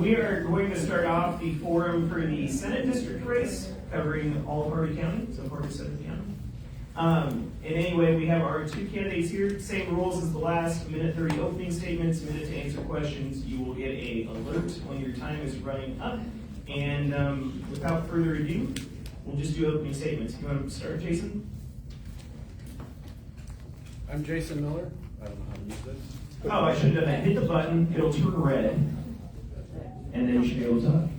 We are going to start off the forum for the Senate District race, covering all of Harvey County, so part of Southern County. Anyway, we have our two candidates here, same rules as the last, minute 30 opening statements, minute to answer questions. You will get an alert when your time is running up. And without further ado, we'll just do opening statements. You want to start, Jason? I'm Jason Miller. I don't know how to use this. Oh, I should have done that. Hit the button, it'll turn red, and then you should be able to talk.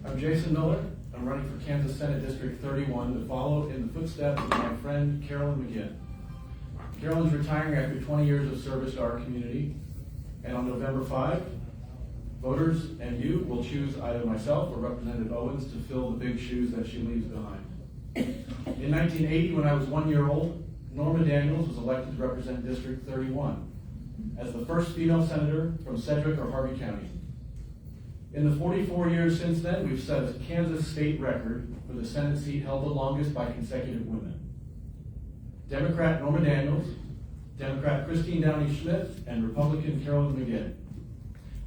I'm Jason Miller. I'm running for Kansas Senate District 31 to follow in the footsteps of my friend Carolyn McGinn. Carolyn's retiring after 20 years of service to our community, and on November 5, voters and you will choose either myself or Representative Owens to fill the big shoes that she leaves behind. In 1980, when I was 1 year old, Norma Daniels was elected to represent District 31 as the first female senator from Sedgwick or Harvey County. In the 44 years since then, we've set a Kansas state record for the Senate seat held the longest by consecutive women. Democrat Norma Daniels, Democrat Christine Downey Schmidt, and Republican Carolyn McGinn.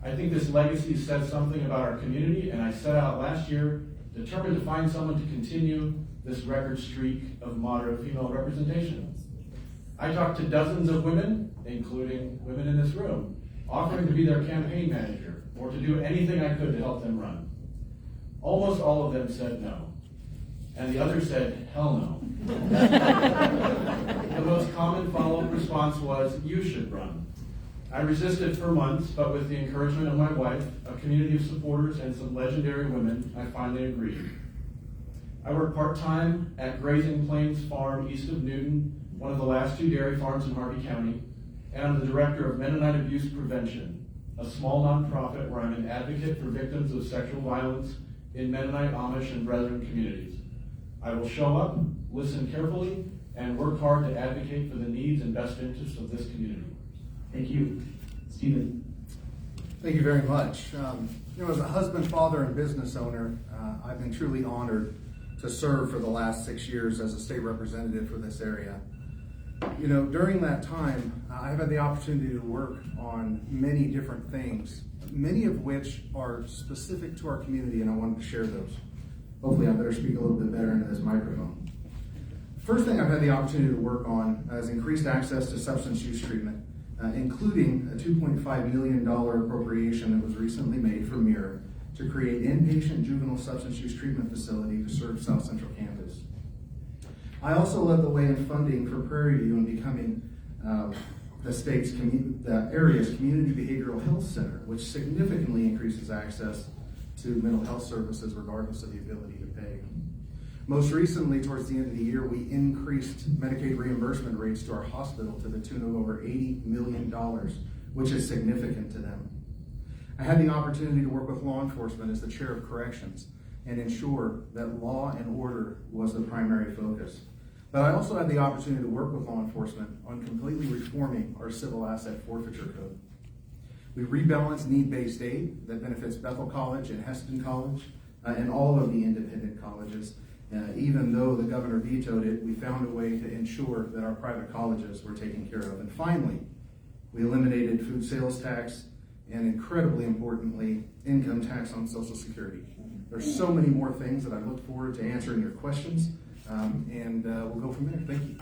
I think this legacy says something about our community, and I set out last year determined to find someone to continue this record streak of moderate female representation. I talked to dozens of women, including women in this room, offering to be their campaign manager or to do anything I could to help them run. Almost all of them said no, and the others said, hell no. The most common follow-up response was, you should run. I resisted for months, but with the encouragement of my wife, a community of supporters, and some legendary women, I finally agreed. I work part-time at Grazing Plains Farm east of Newton, one of the last two dairy farms in Harvey County, and I'm the director of Mennonite Abuse Prevention, a small nonprofit where I'm an advocate for victims of sexual violence in Mennonite, Amish, and Brethren communities. I will show up, listen carefully, and work hard to advocate for the needs and best interests of this community. Thank you. Stephen. Thank you very much. As a husband, father, and business owner, I've been truly honored to serve for the last 6 years as a state representative for this area. During that time, I've had the opportunity to work on many different things, many of which are specific to our community, and I wanted to share those. Hopefully I better speak a little bit better into this microphone. First thing I've had the opportunity to work on is increased access to substance use treatment, including a $2.5 million appropriation that was recently made for MIRROR to create inpatient juvenile substance use treatment facility to serve South Central Kansas. I also led the way in funding for Prairie View and becoming the area's community behavioral health center, which significantly increases access to mental health services regardless of the ability to pay. Most recently, towards the end of the year, we increased Medicaid reimbursement rates to our hospital to the tune of over $80 million, which is significant to them. I had the opportunity to work with law enforcement as the chair of corrections and ensure that law and order was the primary focus. But I also had the opportunity to work with law enforcement on completely reforming our civil asset forfeiture code. We rebalanced need-based aid that benefits Bethel College and Heston College and all of the independent colleges. Even though the governor vetoed it, we found a way to ensure that our private colleges were taken care of. And finally, we eliminated food sales tax and, incredibly importantly, income tax on Social Security. There's so many more things that I look forward to answering your questions, and we'll go from there. Thank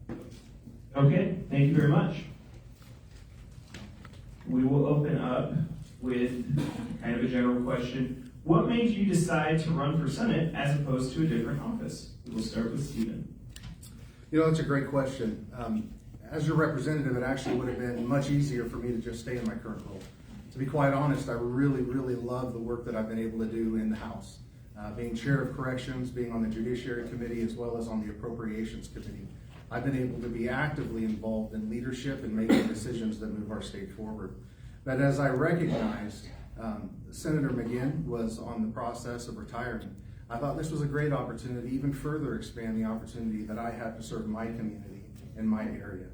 you. Okay, thank you very much. We will open up with kind of a general question. What made you decide to run for Senate as opposed to a different office? We'll start with Stephen. That's a great question. As your representative, it actually would have been much easier for me to just stay in my current role. To be quite honest, I really, really love the work that I've been able to do in the House. Being chair of corrections, being on the Judiciary Committee, as well as on the Appropriations Committee, I've been able to be actively involved in leadership and making decisions that move our state forward. But as I recognized, Senator McGinn was on the process of retiring. I thought this was a great opportunity to even further expand the opportunity that I had to serve my community in my area.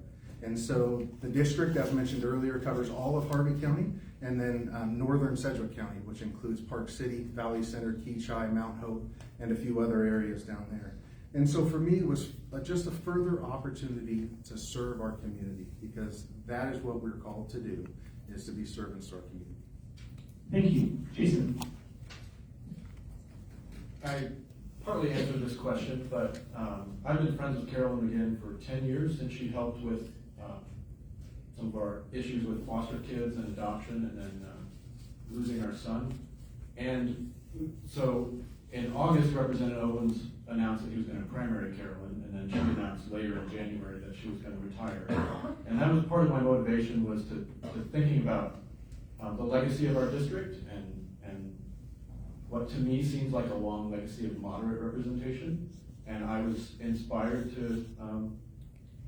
And so the district, as mentioned earlier, covers all of Harvey County and then northern Sedgwick County, which includes Park City, Valley Center, Keachai, Mount Hope, and a few other areas down there. And so for me, it was just a further opportunity to serve our community, because that is what we're called to do, is to be servants to our community. Thank you. Jason? I partly answered this question, but I've been friends with Carolyn again for 10 years since she helped with some of our issues with foster kids and adoption and then losing our son. And so in August, Representative Owens announced that he was going to primary Carolyn, and then she announced later in January that she was going to retire. And that was part of my motivation, was to thinking about the legacy of our district and what to me seems like a long legacy of moderate representation. And I was inspired to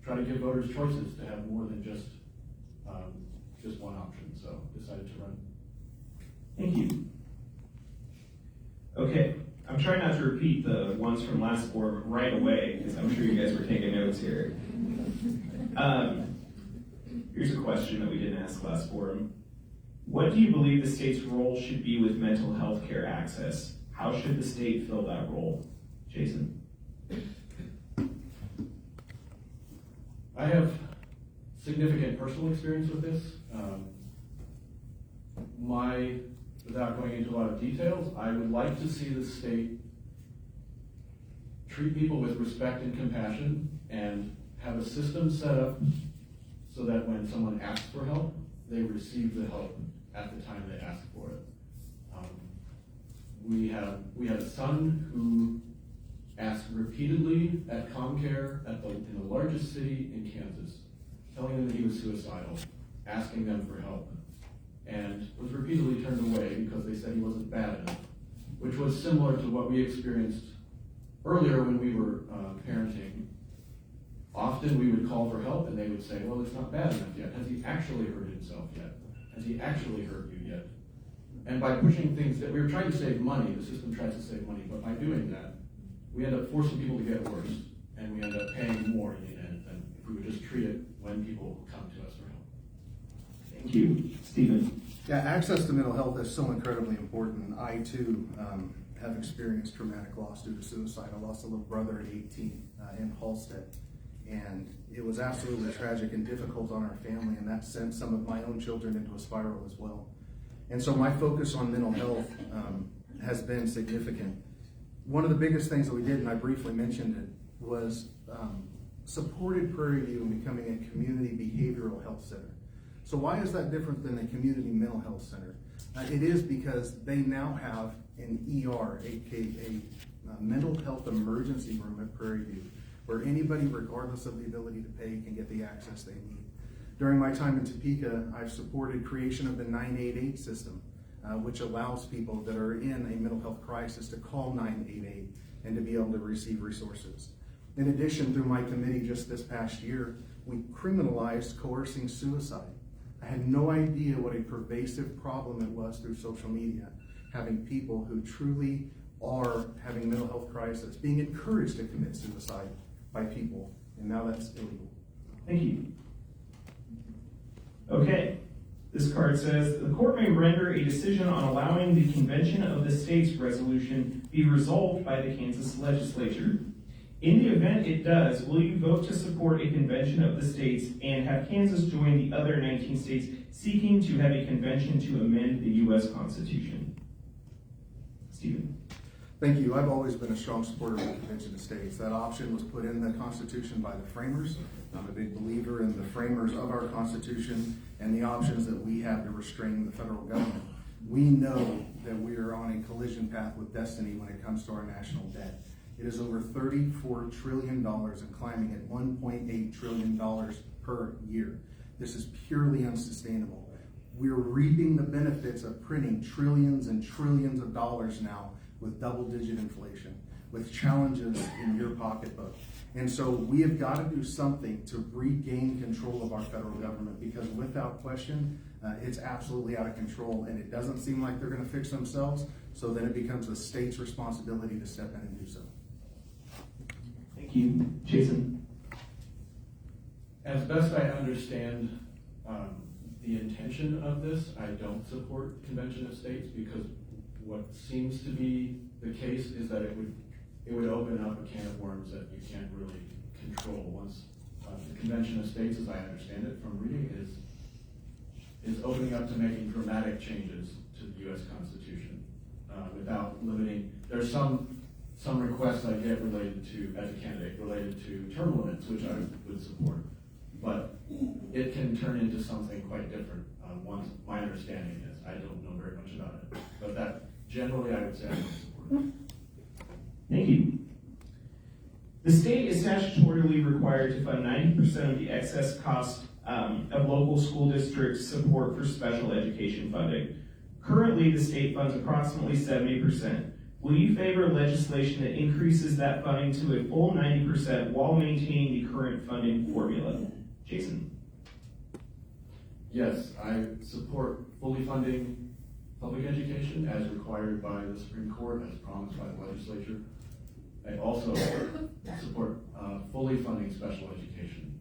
try to give voters choices, to have more than just one option, so decided to run. Thank you. Okay, I'm trying not to repeat the ones from last forum right away, because I'm sure you guys were taking notes here. Here's a question that we didn't ask last forum. What do you believe the state's role should be with mental health care access? How should the state fill that role? Jason? I have significant personal experience with this. Without going into a lot of details, I would like to see the state treat people with respect and compassion and have a system set up so that when someone asks for help, they receive the help at the time they ask for it. We had a son who asked repeatedly at ComCare in the largest city in Kansas, telling them that he was suicidal, asking them for help, and was repeatedly turned away because they said he wasn't bad enough, which was similar to what we experienced earlier when we were parenting. Often we would call for help and they would say, well, it's not bad enough yet. Has he actually hurt himself yet? Has he actually hurt you yet? And by pushing things that we were trying to save money, the system tries to save money, but by doing that, we end up forcing people to get worse, and we end up paying more in the end than if we would just treat it when people come to us for help. Thank you. Stephen? Yeah, access to mental health is so incredibly important. I too have experienced traumatic loss due to suicide. I lost a little brother at 18 in Halstead, and it was absolutely tragic and difficult on our family, and that sent some of my own children into a spiral as well. And so my focus on mental health has been significant. One of the biggest things that we did, and I briefly mentioned it, was supported Prairie View in becoming a community behavioral health center. So why is that different than a community mental health center? It is because they now have an ER, aka mental health emergency room at Prairie View, where anybody, regardless of the ability to pay, can get the access they need. During my time in Topeka, I've supported creation of the 988 system, which allows people that are in a mental health crisis to call 988 and to be able to receive resources. In addition, through my committee just this past year, we criminalized coercing suicide. I had no idea what a pervasive problem it was through social media, having people who truly are having mental health crisis being encouraged to commit suicide by people, and now that's illegal. Thank you. Okay, this card says, the court may render a decision on allowing the Convention of the States resolution be resolved by the Kansas legislature. In the event it does, will you vote to support a Convention of the States and have Kansas join the other 19 states seeking to have a convention to amend the U.S. Constitution? Stephen. Thank you. I've always been a strong supporter of the Convention of States. That option was put in the Constitution by the framers. I'm a big believer in the framers of our Constitution and the options that we have to restrain the federal government. We know that we are on a collision path with destiny when it comes to our national debt. It is over $34 trillion and climbing at $1.8 trillion per year. This is purely unsustainable. We're reaping the benefits of printing trillions and trillions of dollars now with double-digit inflation, with challenges in your pocketbook. And so we have got to do something to regain control of our federal government, because without question, it's absolutely out of control, and it doesn't seem like they're going to fix themselves, so then it becomes the state's responsibility to step in and do so. Thank you. Jason. As best I understand the intention of this, I don't support Convention of States, because what seems to be the case is that it would open up a can of worms that you can't really control. Once the Convention of States, as I understand it from reading, is opening up to making dramatic changes to the U.S. Constitution without limiting. There's some requests I get related to, as a candidate, related to term limits, which I would support. But it can turn into something quite different. My understanding is, I don't know very much about it, but that generally I would say I would support it. Thank you. The state is statutorily required to fund 90% of the excess cost of local school districts' support for special education funding. Currently, the state funds approximately 70%. Will you favor legislation that increases that funding to a full 90% while maintaining the current funding formula? Jason. Yes, I support fully funding public education as required by the Supreme Court, as promised by the legislature. I also support fully funding special education.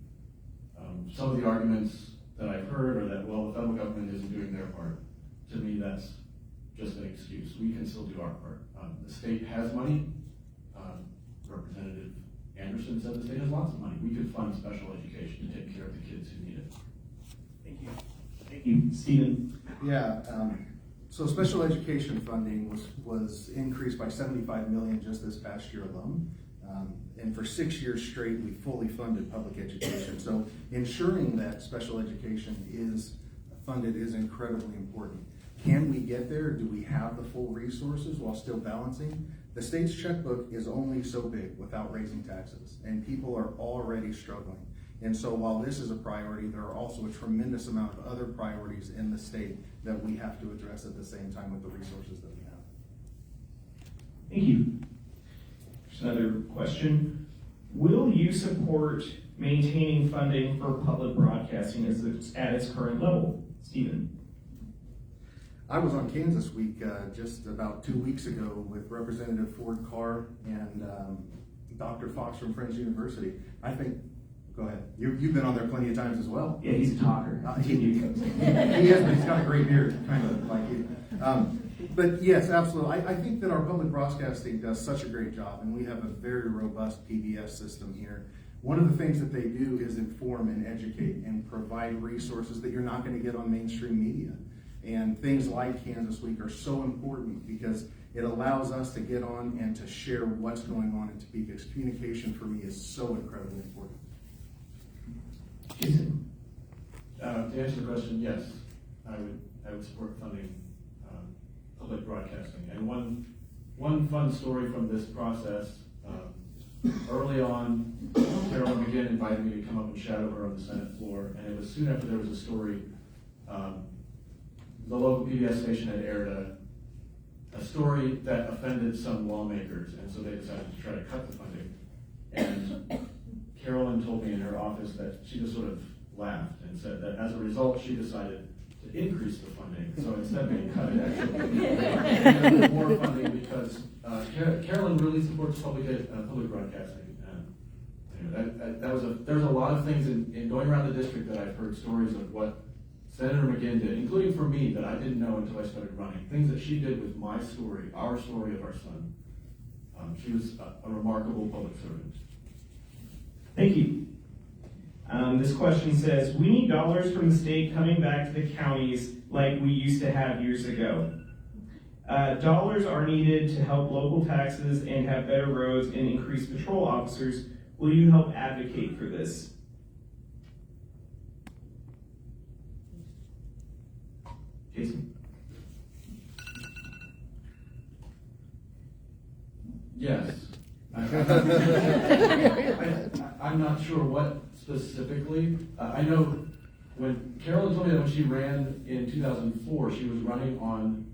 Some of the arguments that I've heard are that, well, the federal government isn't doing their part. To me, that's just an excuse. We can still do our part. The state has money. Representative Anderson said the state has lots of money. We could fund special education to take care of the kids who need it. Thank you. Thank you. Stephen. Yeah, so special education funding was increased by $75 million just this past year alone. And for 6 years straight, we fully funded public education. So ensuring that special education is funded is incredibly important. Can we get there? Do we have the full resources while still balancing? The state's checkbook is only so big without raising taxes, and people are already struggling. And so while this is a priority, there are also a tremendous amount of other priorities in the state that we have to address at the same time with the resources that we have. Thank you. There's another question. Will you support maintaining funding for public broadcasting at its current level? Stephen. I was on Kansas Week just about 2 weeks ago with Representative Ford Carr and Dr. Fox from Friends University. I think, go ahead. You've been on there plenty of times as well. Yeah, he's a talker. He is, but he's got a great beard, kind of like you. But yes, absolutely. I think that our public broadcasting does such a great job, and we have a very robust PBS system here. One of the things that they do is inform and educate and provide resources that you're not going to get on mainstream media. And things like Kansas Week are so important because it allows us to get on and to share what's going on in Topeka's. Communication for me is so incredibly important. Jason. To answer the question, yes, I would support funding public broadcasting. And one fun story from this process, early on, Carolyn McGinn invited me to come up and shadow her on the Senate floor, and it was soon after there was a story. The local PBS station had aired a story that offended some lawmakers, and so they decided to try to cut the funding. And Carolyn told me in her office that she just sort of laughed and said that as a result, she decided to increase the funding. So instead of being cut, it actually more funding because Carolyn really supports public broadcasting. There's a lot of things in going around the district that I've heard stories of what Senator McGinn did, including for me, that I didn't know until I started running. Things that she did with my story, our story of our son. She was a remarkable public servant. Thank you. This question says, we need dollars from the state coming back to the counties like we used to have years ago. Dollars are needed to help local taxes and have better roads and increase patrol officers. Will you help advocate for this? Jason. Yes. I'm not sure what specifically. I know when Carolyn told me that when she ran in 2004, she was running on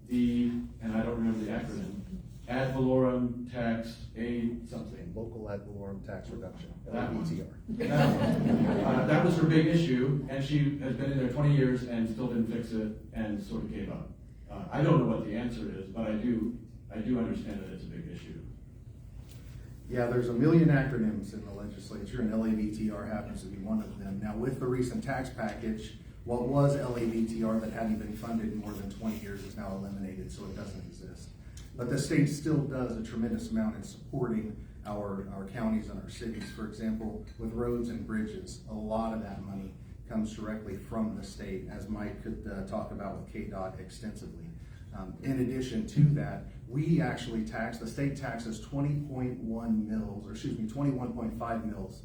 the, and I don't remember the acronym, ad valorem tax aid something. Local ad valorem tax reduction, That one. LABTR. That was her big issue, and she has been in there 20 years and still didn't fix it and sort of gave up. I don't know what the answer is, but I do understand that it's a big issue. Yeah, there's a million acronyms in the legislature, and LABTR happens to be one of them. Now, with the recent tax package, what was LABTR that hadn't been funded in more than 20 years is now eliminated, so it doesn't exist. But the state still does a tremendous amount in supporting our counties and our cities. For example, with roads and bridges, a lot of that money comes directly from the state, as Mike could talk about with KDOT extensively. In addition to that, we actually the state taxes 21.5 mils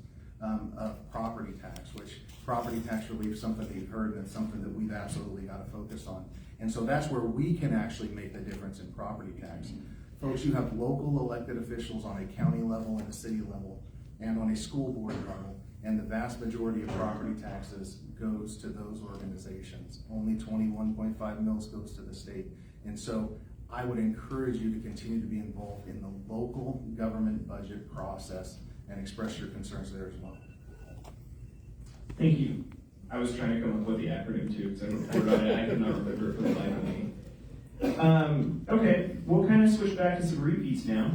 of property tax, which property tax relief is something that you've heard, and it's something that we've absolutely got to focus on. And so that's where we can actually make the difference in property tax. Folks, you have local elected officials on a county level and a city level and on a school board level, and the vast majority of property taxes goes to those organizations. Only 21.5 mils goes to the state. And so I would encourage you to continue to be involved in the local government budget process and express your concerns there as well. Thank you. I was trying to come up with the acronym too, because I don't know about it. I could not remember it for the life of me. Okay, we'll kind of switch back to some repeats now.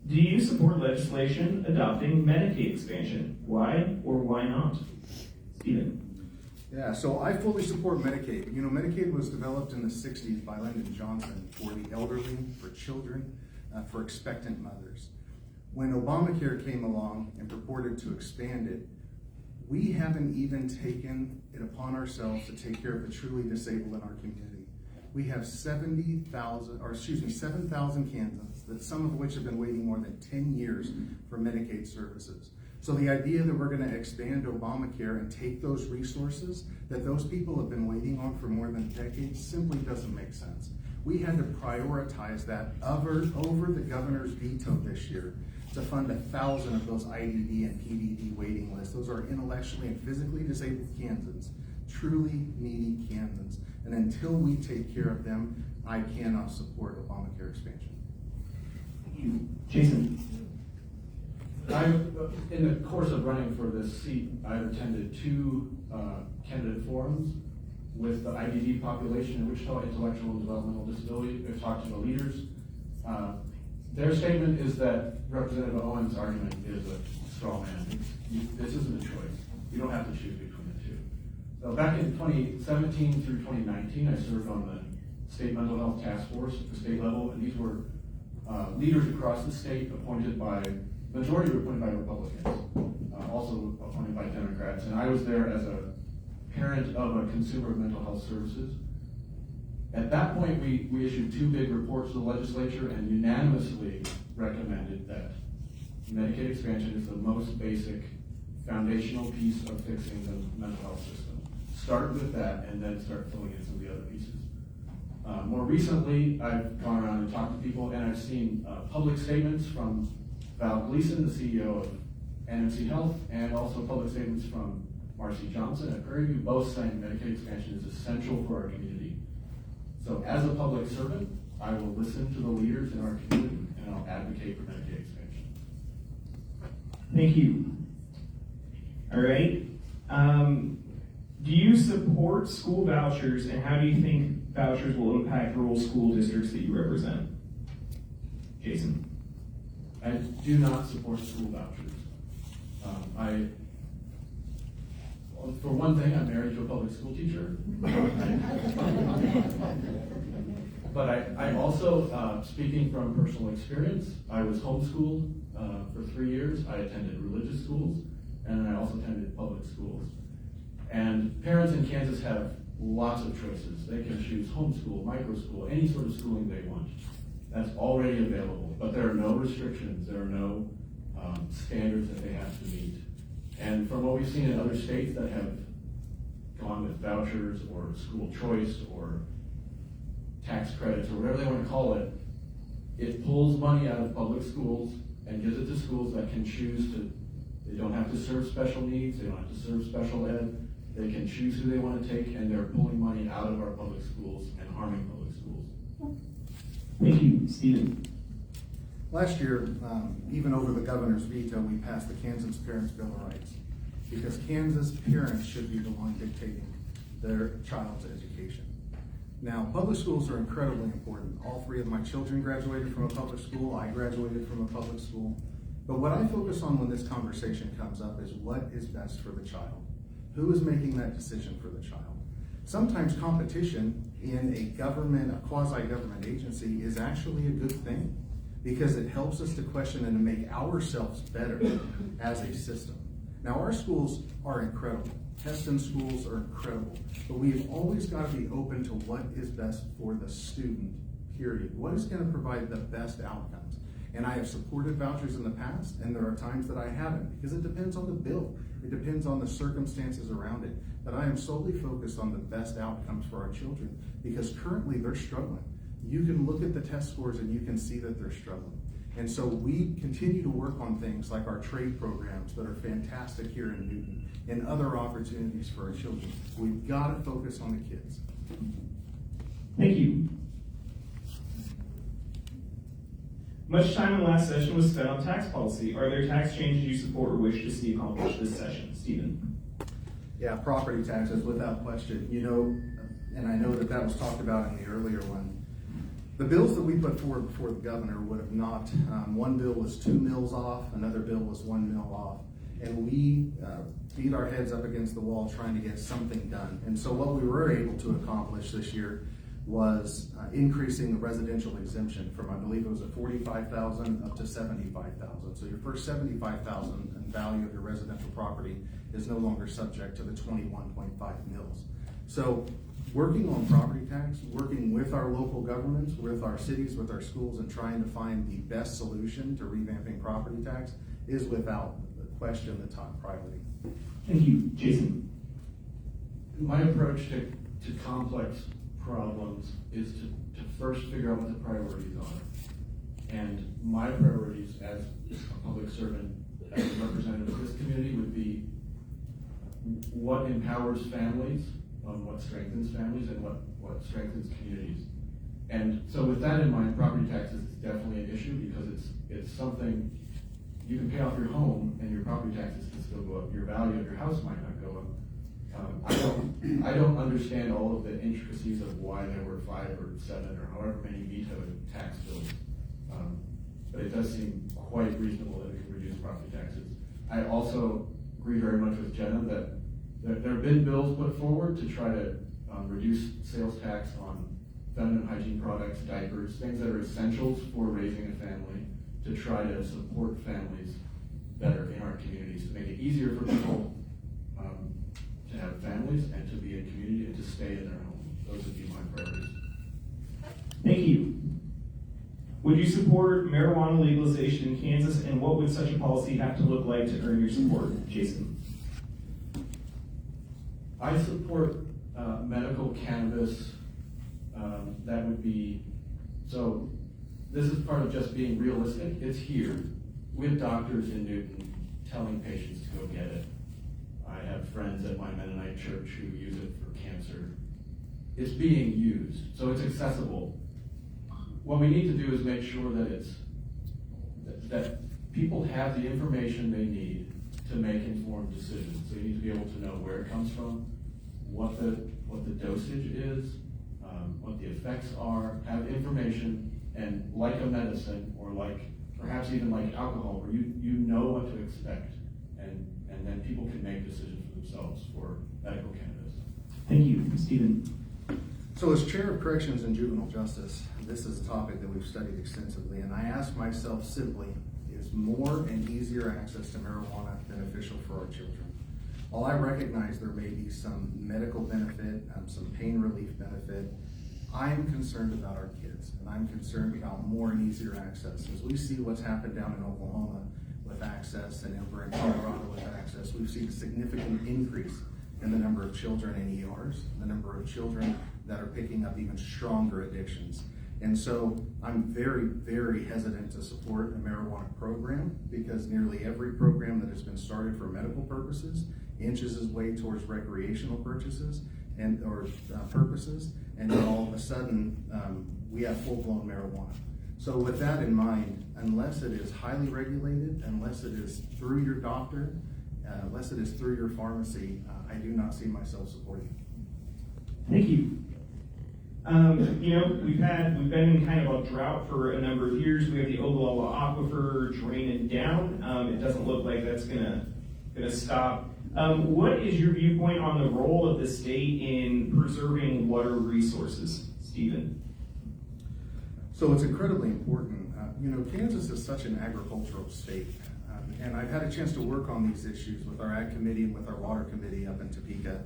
Do you support legislation adopting Medicaid expansion? Why or why not? Stephen. Yeah, so I fully support Medicaid. You know, Medicaid was developed in the 60s by Lyndon Johnson for the elderly, for children, for expectant mothers. When Obamacare came along and purported to expand it, we haven't even taken it upon ourselves to take care of the truly disabled in our community. We have 7,000 Kansans, that some of which have been waiting more than 10 years for Medicaid services. So the idea that we're going to expand Obamacare and take those resources that those people have been waiting on for more than decades simply doesn't make sense. We had to prioritize that over the governor's veto this year to fund 1,000 of those IDD and PDD waiting lists. Those are intellectually and physically disabled Kansans, truly needy Kansans. And until we take care of them, I cannot support Obamacare expansion. Thank you. Jason. In the course of running for this seat, I've attended 2 candidate forums with the IDD population in Wichita, intellectual and developmental disability. I've talked to the leaders. Their statement is that Representative Owen's argument is a straw man. This isn't a choice. You don't have to choose between the two. So back in 2017 through 2019, I served on the State Mental Health Task Force at the state level, and these were leaders across the state majority were appointed by Republicans, also appointed by Democrats. And I was there as a parent of a consumer of mental health services. At that point, we issued 2 big reports to the legislature and unanimously recommended that Medicaid expansion is the most basic foundational piece of fixing the mental health system. Start with that and then start filling in some of the other pieces. More recently, I've gone around and talked to people, and I've seen public statements from Val Gleason, the CEO of NMC Health, and also public statements from Marcy Johnson at Prairie View, both saying Medicaid expansion is essential for our community. So as a public servant, I will listen to the leaders in our community, and I'll advocate for Medicaid expansion. Thank you. All right. Do you support school vouchers, and how do you think vouchers will impact rural school districts that you represent? Jason. I do not support school vouchers. For one thing, I'm married to a public school teacher. But I also, speaking from personal experience, I was homeschooled for 3 years. I attended religious schools, and I also attended public schools. And parents in Kansas have lots of choices. They can choose homeschool, microschool, any sort of schooling they want. That's already available, but there are no restrictions. There are no standards that they have to meet. And from what we've seen in other states that have gone with vouchers or school choice or tax credits or whatever they want to call it, it pulls money out of public schools and gives it to schools that can choose to. They don't have to serve special needs. They don't have to serve special ed. They can choose who they want to take, and they're pulling money out of our public schools and harming public schools. Thank you, Stephen. Last year, even over the governor's veto, we passed the Kansas Parents' Bill of Rights, because Kansas parents should be the one dictating their child's education. Now, public schools are incredibly important. All 3 of my children graduated from a public school. I graduated from a public school. But what I focus on when this conversation comes up is what is best for the child. Who is making that decision for the child? Sometimes competition in a quasi-government agency is actually a good thing, because it helps us to question and to make ourselves better as a system. Now, our schools are incredible. Heston schools are incredible, but we've always got to be open to what is best for the student, period. What is going to provide the best outcomes? And I have supported vouchers in the past, and there are times that I haven't, because it depends on the bill. It depends on the circumstances around it. But I am solely focused on the best outcomes for our children, because currently they're struggling. You can look at the test scores and you can see that they're struggling. And so we continue to work on things like our trade programs that are fantastic here in Newton and other opportunities for our children. We've got to focus on the kids. Thank you. Much time in the last session was spent on tax policy. Are there tax changes you support or wish to see accomplished this session? Stephen. Yeah, property taxes without question. You know, and I know that that was talked about in the earlier one. The bills that we put forward before the governor would have not, one bill was 2 mills off, another bill was 1 mill off. And we beat our heads up against the wall trying to get something done. And so what we were able to accomplish this year was increasing the residential exemption from, I believe it was at 45,000 up to 75,000. So your first 75,000 in value of your residential property is no longer subject to the 21.5 mills. So working on property tax, working with our local governments, with our cities, with our schools, and trying to find the best solution to revamping property tax is without question the top priority. Thank you. Jason. My approach to complex problems is to first figure out what the priorities are. And my priorities as a public servant, as a representative of this community, would be what empowers families, what strengthens families, and what strengthens communities. And so with that in mind, property taxes is definitely an issue, because it's something you can pay off your home and your property taxes can still go up. Your value of your house might not go up. I don't understand all of the intricacies of why there were 5 or 7 or however many vetoed tax bills, but it does seem quite reasonable that we can reduce property taxes. I also agree very much with Jenna that there have been bills put forward to try to reduce sales tax on feminine hygiene products, diapers, things that are essentials for raising a family, to try to support families better in our communities, to make it easier for people to have families and to be in community and to stay in their home. Those would be my priorities. Thank you. Would you support marijuana legalization in Kansas, and what would such a policy have to look like to earn your support? Jason. I support medical cannabis. That would be, so this is part of just being realistic. It's here. We have doctors in Newton telling patients to go get it. I have friends at my Mennonite church who use it for cancer. It's being used, so it's accessible. What we need to do is make sure that that people have the information they need to make informed decisions. So you need to be able to know where it comes from, what the dosage is, what the effects are, have information, and like a medicine, or like perhaps even like alcohol, where you know what to expect, and then people can make decisions for themselves for medical cannabis. Thank you. Stephen. So as Chair of Corrections and Juvenile Justice, this is a topic that we've studied extensively, and I ask myself simply, is more and easier access to marijuana beneficial for our children? While I recognize there may be some medical benefit, some pain relief benefit, I'm concerned about our kids, and I'm concerned about more and easier access. As we see what's happened down in Oklahoma with access, and over in Colorado with access, we've seen a significant increase in the number of children in ERs, the number of children that are picking up even stronger addictions. And so I'm very, very hesitant to support a marijuana program, because nearly every program that has been started for medical purposes inches its way towards recreational purposes, and then all of a sudden we have full-blown marijuana. So with that in mind, unless it is highly regulated, unless it is through your doctor, unless it is through your pharmacy, I do not see myself supporting it. Thank you. We've been in kind of a drought for a number of years. We have the Ogallala Aquifer draining down. It doesn't look like that's gonna stop. What is your viewpoint on the role of the state in preserving water resources, Stephen? So it's incredibly important. Kansas is such an agricultural state. And I've had a chance to work on these issues with our Ag Committee and with our Water Committee up in Topeka.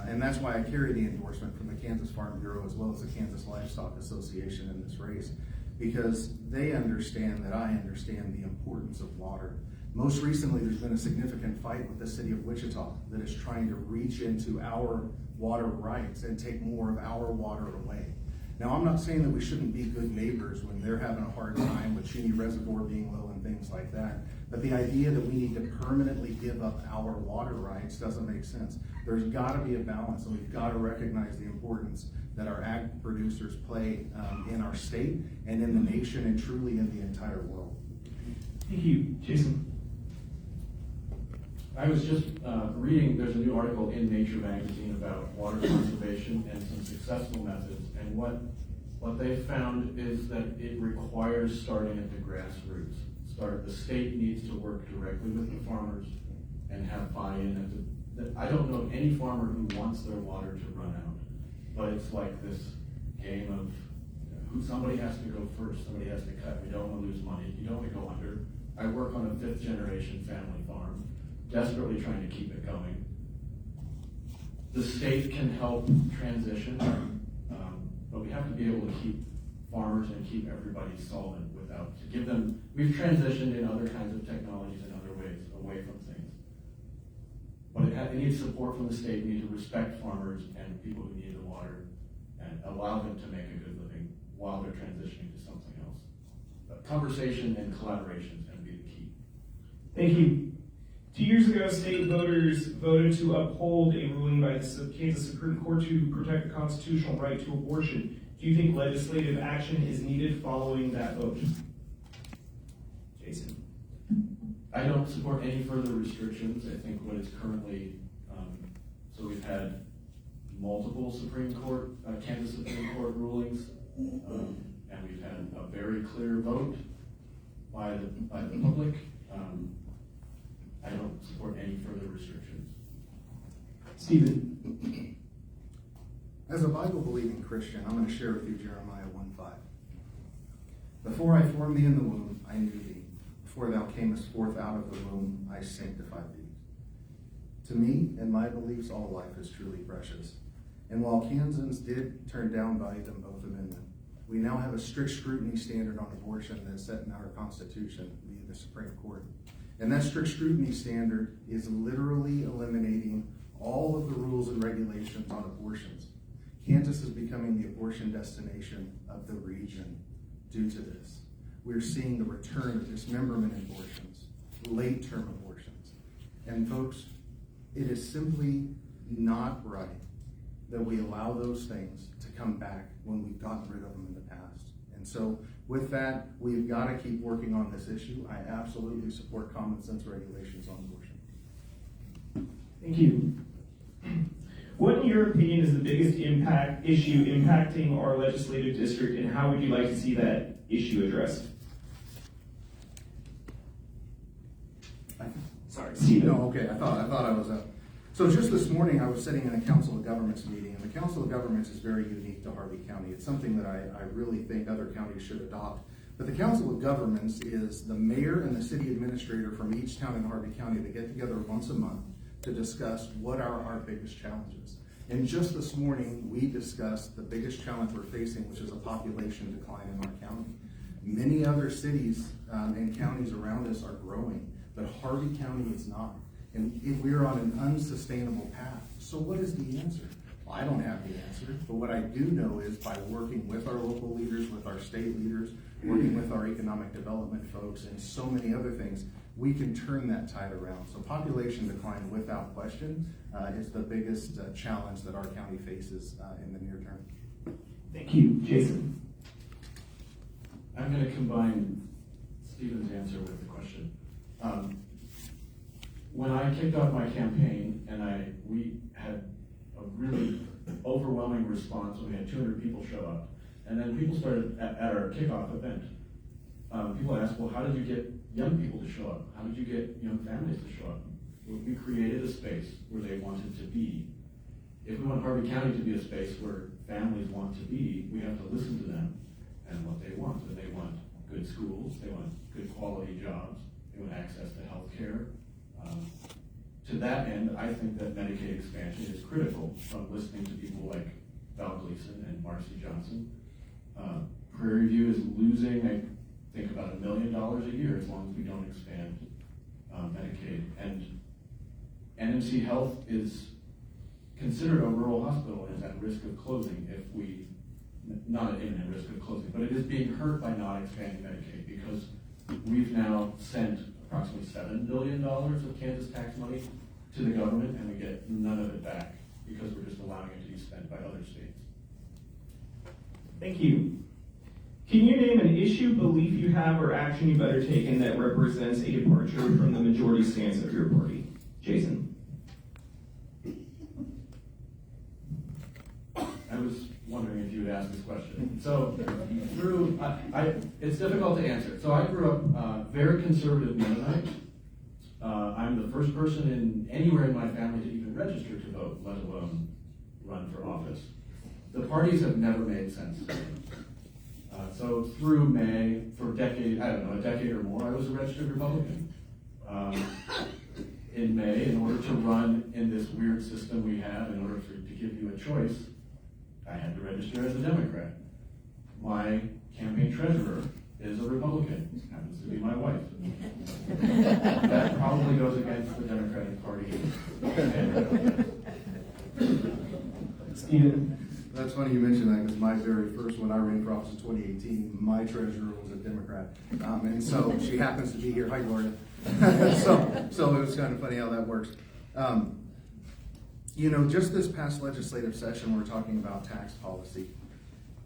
And that's why I carry the endorsement from the Kansas Farm Bureau as well as the Kansas Livestock Association in this race, because they understand that I understand the importance of water. Most recently, there's been a significant fight with the city of Wichita that is trying to reach into our water rights and take more of our water away. Now, I'm not saying that we shouldn't be good neighbors when they're having a hard time with Cheney Reservoir being low and things like that. But the idea that we need to permanently give up our water rights doesn't make sense. There's gotta be a balance, and we've gotta recognize the importance that our ag producers play in our state and in the nation and truly in the entire world. Thank you, Jason. I was just reading, there's a new article in Nature magazine about water conservation and some successful methods. And what they found is that it requires starting at the grassroots. The state needs to work directly with the farmers and have buy-in. I don't know any farmer who wants their water to run out, but it's like this game of somebody has to go first, somebody has to cut. We don't want to lose money. You don't want to go under. I work on a 5th generation family farm, desperately trying to keep it going. The state can help transition, but we have to be able to keep farmers and keep everybody solvent to give them, we've transitioned in other kinds of technologies and other ways away from things. But it needs support from the state. We need to respect farmers and people who need the water and allow them to make a good living while they're transitioning to something else. But conversation and collaboration is going to be the key. Thank you. 2 years ago, state voters voted to uphold a ruling by the Kansas Supreme Court to protect the constitutional right to abortion. Do you think legislative action is needed following that vote? Jason. I don't support any further restrictions. I think what is currently, so we've had multiple Kansas Supreme Court rulings, and we've had a very clear vote by the public. I don't support any further restrictions. Stephen. As a Bible-believing Christian, I'm going to share with you Jeremiah 1:5. Before I formed thee in the womb, I knew thee. Before thou camest forth out of the womb, I sanctified thee. To me and my beliefs, all life is truly precious. And while Kansans did turn down by them both amendment, we now have a strict scrutiny standard on abortion that's set in our Constitution via the Supreme Court. And that strict scrutiny standard is literally eliminating all of the rules and regulations on abortions. Kansas is becoming the abortion destination of the region due to this. We're seeing the return of dismemberment abortions, late-term abortions. And folks, it is simply not right that we allow those things to come back when we've gotten rid of them in the past. And so with that, we've got to keep working on this issue. I absolutely support common sense regulations on abortion. Thank you. What, in your opinion, is the biggest issue impacting our legislative district, and how would you like to see that issue addressed? Sorry, Stephen. No, okay, I thought I was up. So just this morning, I was sitting in a Council of Governments meeting, and the Council of Governments is very unique to Harvey County. It's something that I really think other counties should adopt. But the Council of Governments is the mayor and the city administrator from each town in Harvey County that get together once a month to discuss what are our biggest challenges. And just this morning, we discussed the biggest challenge we're facing, which is a population decline in our county. Many other cities and counties around us are growing, but Harvey County is not. And we're on an unsustainable path. So what is the answer? Well, I don't have the answer, but what I do know is by working with our local leaders, with our state leaders, working with our economic development folks, and so many other things, we can turn that tide around. So population decline, without question, is the biggest challenge that our county faces in the near term. Thank you. Jason. I'm going to combine Stephen's answer with the question. When I kicked off my campaign, and we had a really overwhelming response when we had 200 people show up, and then people started at our kickoff event. People asked, well, how did you get young people to show up? How did you get young families to show up? Well, we created a space where they wanted to be. If we want Harvey County to be a space where families want to be, we have to listen to them and what they want. And they want good schools, they want good quality jobs, access to health care. To that end, I think that Medicaid expansion is critical. From listening to people like Val Gleason and Marcy Johnson, Prairie View is losing, I think, about $1 million a year as long as we don't expand Medicaid. And NMC Health is considered a rural hospital and is at risk of closing if we, not at imminent risk of closing, but it is being hurt by not expanding Medicaid because we've now sent approximately $7 billion of Kansas tax money to the government and we get none of it back because we're just allowing it to be spent by other states. Thank you. Can you name an issue, belief you have, or action you've undertaken that represents a departure from the majority stance of your party? Jason. I was wondering if you would ask this question. So, it's difficult to answer. So I grew up very conservative Mennonite. I'm the first person anywhere in my family to even register to vote, let alone run for office. The parties have never made sense to me. So through May, for a decade or more, I was a registered Republican. In May, in order to run in this weird system we have, in order to give you a choice, I had to register as a Democrat. My campaign treasurer is a Republican, happens to be my wife. That probably goes against the Democratic Party. Stephen. That's funny you mentioned that because my very first, when I ran for office in 2018, my treasurer was a Democrat. And so she happens to be here. Hi, Gloria. so it was kind of funny how that works. You know, just this past legislative session, we're talking about tax policy.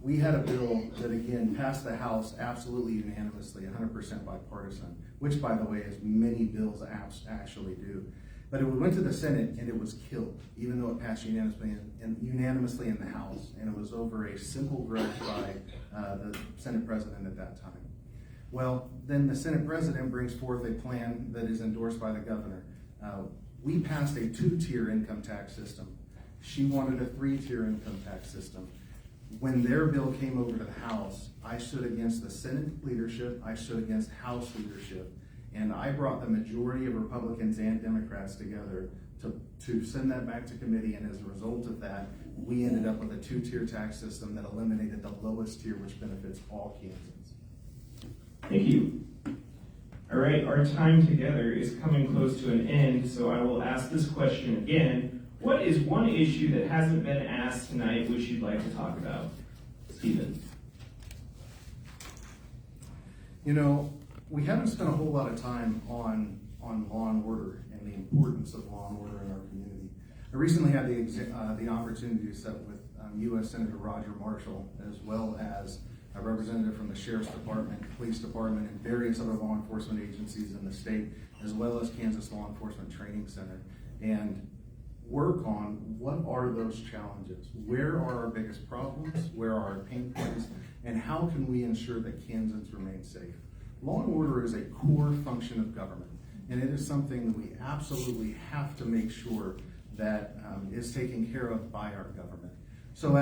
We had a bill that, again, passed the House absolutely unanimously, 100% bipartisan, which, by the way, as many bills actually do. But it went to the Senate and it was killed, even though it passed unanimously in the House, and it was over a simple grudge by the Senate President at that time. Well, then the Senate President brings forth a plan that is endorsed by the governor. We passed a 2-tier income tax system. She wanted a 3-tier income tax system. When their bill came over to the House, I stood against the Senate leadership, I stood against House leadership, and I brought the majority of Republicans and Democrats together to send that back to committee, and as a result of that, we ended up with a 2-tier tax system that eliminated the lowest tier, which benefits all Kansans. Thank you. All right, our time together is coming close to an end, so I will ask this question again. What is one issue that hasn't been asked tonight which you'd like to talk about? Stephen. You know, we haven't spent a whole lot of time on law and order and the importance of law and order in our community. I recently had the opportunity to sit with U.S. Senator Roger Marshall, as well as a representative from the Sheriff's Department, Police Department, and various other law enforcement agencies in the state, as well as Kansas Law Enforcement Training Center, and work on what are those challenges, where are our biggest problems, where are our pain points, and how can we ensure that Kansans remain safe. Law and order is a core function of government, and it is something that we absolutely have to make sure that is taken care of by our government. So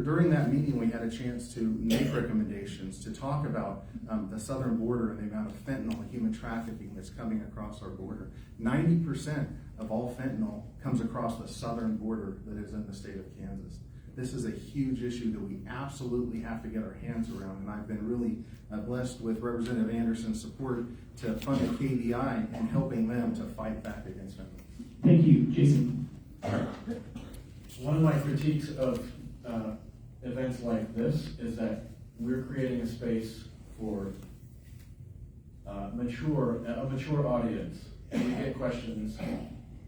during that meeting, we had a chance to make recommendations to talk about the southern border and the amount of fentanyl and human trafficking that's coming across our border. 90% of all fentanyl comes across the southern border that is in the state of Kansas. This is a huge issue that we absolutely have to get our hands around, and I've been really blessed with Representative Anderson's support to fund the KDI and helping them to fight back against fentanyl. Thank you. Jason. One of my critiques of events like this is that we're creating a space for a mature audience, and we get questions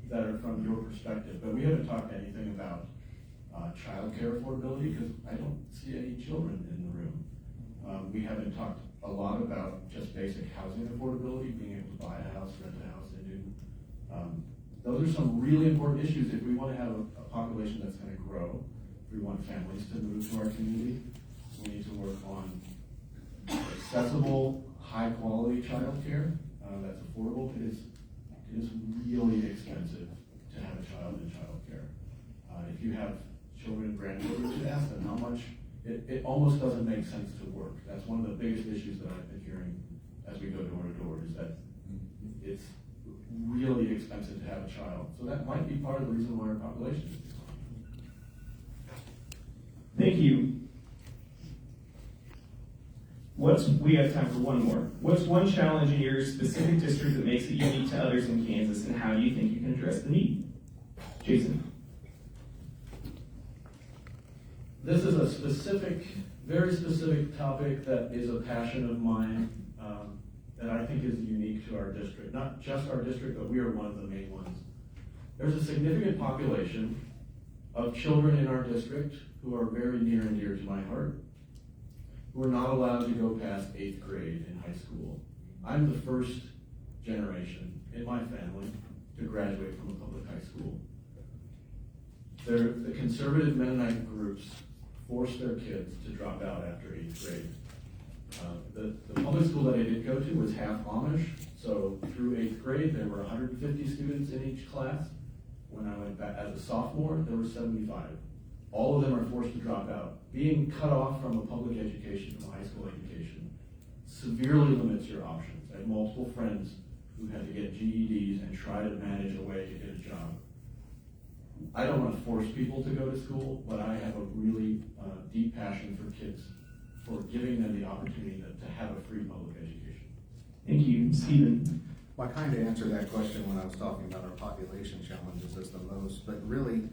that are from your perspective, but we haven't talked anything about child care affordability because I don't see any children in the room. We haven't talked a lot about just basic housing affordability, being able to buy a house, rent a house, and do. Those are some really important issues if we want to have a population that's going to grow. If we want families to move to our community, we need to work on accessible, high-quality child care that's affordable. It is really expensive to have a child in child care. If you have children and grandchildren, you should ask them how much. It almost doesn't make sense to work. That's one of the biggest issues that I've been hearing as we go door to door, is that expensive to have a child. So that might be part of the reason why our population is. Thank you. We have time for one more. What's one challenge in your specific district that makes it unique to others in Kansas, and how do you think you can address the need? Jason. This is a specific, very specific topic that is a passion of mine, that I think is unique to our district. Not just our district, but we are one of the main ones. There's a significant population of children in our district who are very near and dear to my heart, who are not allowed to go past 8th grade in high school. I'm the first generation in my family to graduate from a public high school. The conservative Mennonite groups force their kids to drop out after 8th grade. The public school that I did go to was half Amish, so through 8th grade there were 150 students in each class. When I went back as a sophomore, there were 75. All of them are forced to drop out. Being cut off from a public education, from a high school education, severely limits your options. I have multiple friends who had to get GEDs and try to manage a way to get a job. I don't want to force people to go to school, but I have a really deep passion for kids, for giving them the opportunity to have a free public education. Thank you. Stephen. Well, I kind of answered that question when I was talking about our population challenges as the most, but really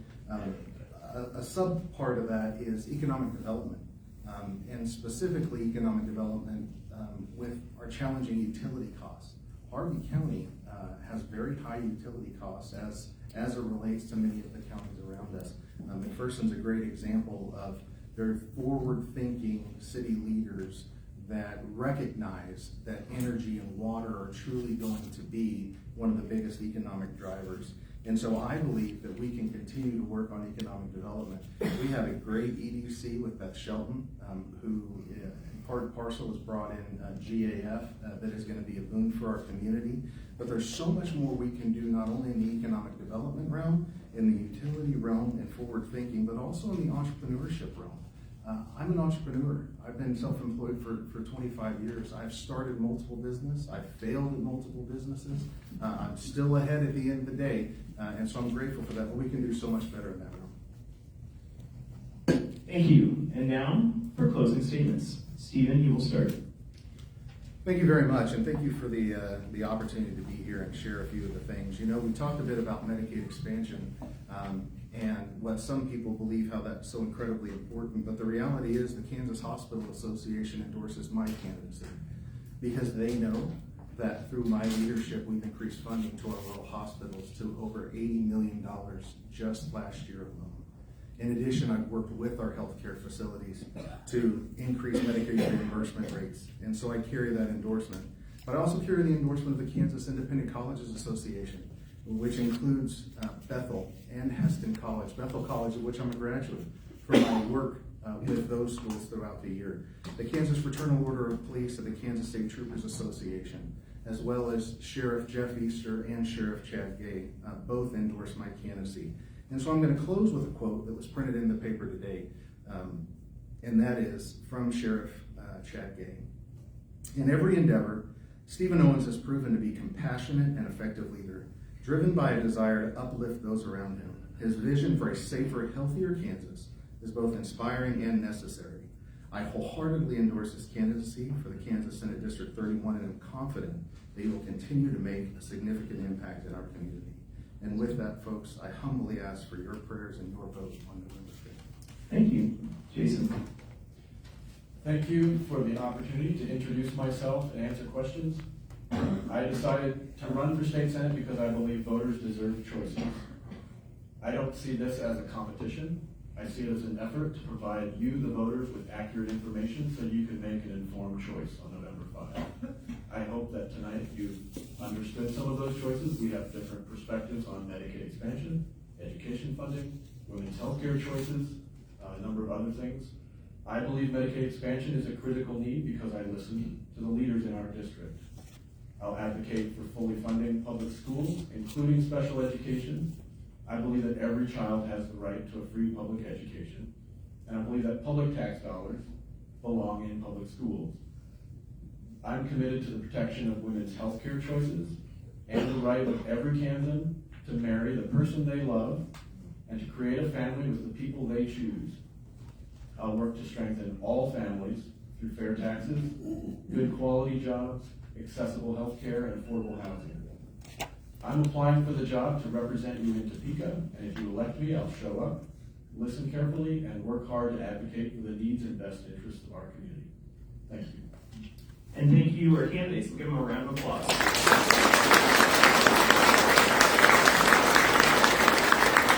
a sub part of that is economic development, and specifically economic development with our challenging utility costs. Harvey County has very high utility costs as it relates to many of the counties around us. McPherson's a great example of very forward-thinking city leaders that recognize that energy and water are truly going to be one of the biggest economic drivers. And so I believe that we can continue to work on economic development. We have a great EDC with Beth Shelton, who part and parcel has brought in GAF that is going to be a boon for our community. But there's so much more we can do, not only in the economic development realm, in the utility realm and forward thinking, but also in the entrepreneurship realm. I'm an entrepreneur. I've been self-employed for 25 years. I've started multiple businesses. I've failed at multiple businesses. I'm still ahead at the end of the day, and so I'm grateful for that, but we can do so much better in that realm. Thank you. And now for closing statements. Stephen, you will start. Thank you very much, and thank you for the opportunity to be here and share a few of the things. You know, we talked a bit about Medicaid expansion, and what some people believe how that's so incredibly important, but the reality is the Kansas Hospital Association endorses my candidacy because they know that through my leadership we've increased funding to our rural hospitals to over $80 million just last year alone. In addition, I've worked with our healthcare facilities to increase Medicaid reimbursement rates, and so I carry that endorsement. But I also carry the endorsement of the Kansas Independent Colleges Association, which includes Bethel and Heston College, Bethel College, of which I'm a graduate, for my work with those schools throughout the year. The Kansas Fraternal Order of Police and the Kansas State Troopers Association, as well as Sheriff Jeff Easter and Sheriff Chad Gay, both endorse my candidacy. And so I'm going to close with a quote that was printed in the paper today, and that is from Sheriff Chad Gay. In every endeavor, Stephen Owens has proven to be compassionate and effective leader, driven by a desire to uplift those around him. His vision for a safer, healthier Kansas is both inspiring and necessary. I wholeheartedly endorse his candidacy for the Kansas Senate District 31 and am confident that he will continue to make a significant impact in our community. And with that, folks, I humbly ask for your prayers and your vote on November 5th. Thank you. Jason. Thank you for the opportunity to introduce myself and answer questions. I decided to run for state senate because I believe voters deserve choices. I don't see this as a competition. I see it as an effort to provide you, the voters, with accurate information so you can make an informed choice on November 5. I hope that tonight you've understood some of those choices. We have different perspectives on Medicaid expansion, education funding, women's healthcare choices, a number of other things. I believe Medicaid expansion is a critical need because I listen to the leaders in our district. I'll advocate for fully funding public schools, including special education. I believe that every child has the right to a free public education, and I believe that public tax dollars belong in public schools. I'm committed to the protection of women's healthcare choices and the right of every Kansan to marry the person they love and to create a family with the people they choose. I'll work to strengthen all families through fair taxes, good quality jobs, accessible health care, and affordable housing. I'm applying for the job to represent you in Topeka, and if you elect me, I'll show up, listen carefully, and work hard to advocate for the needs and best interests of our community. Thank you. And thank you, our candidates. We'll give them a round of applause.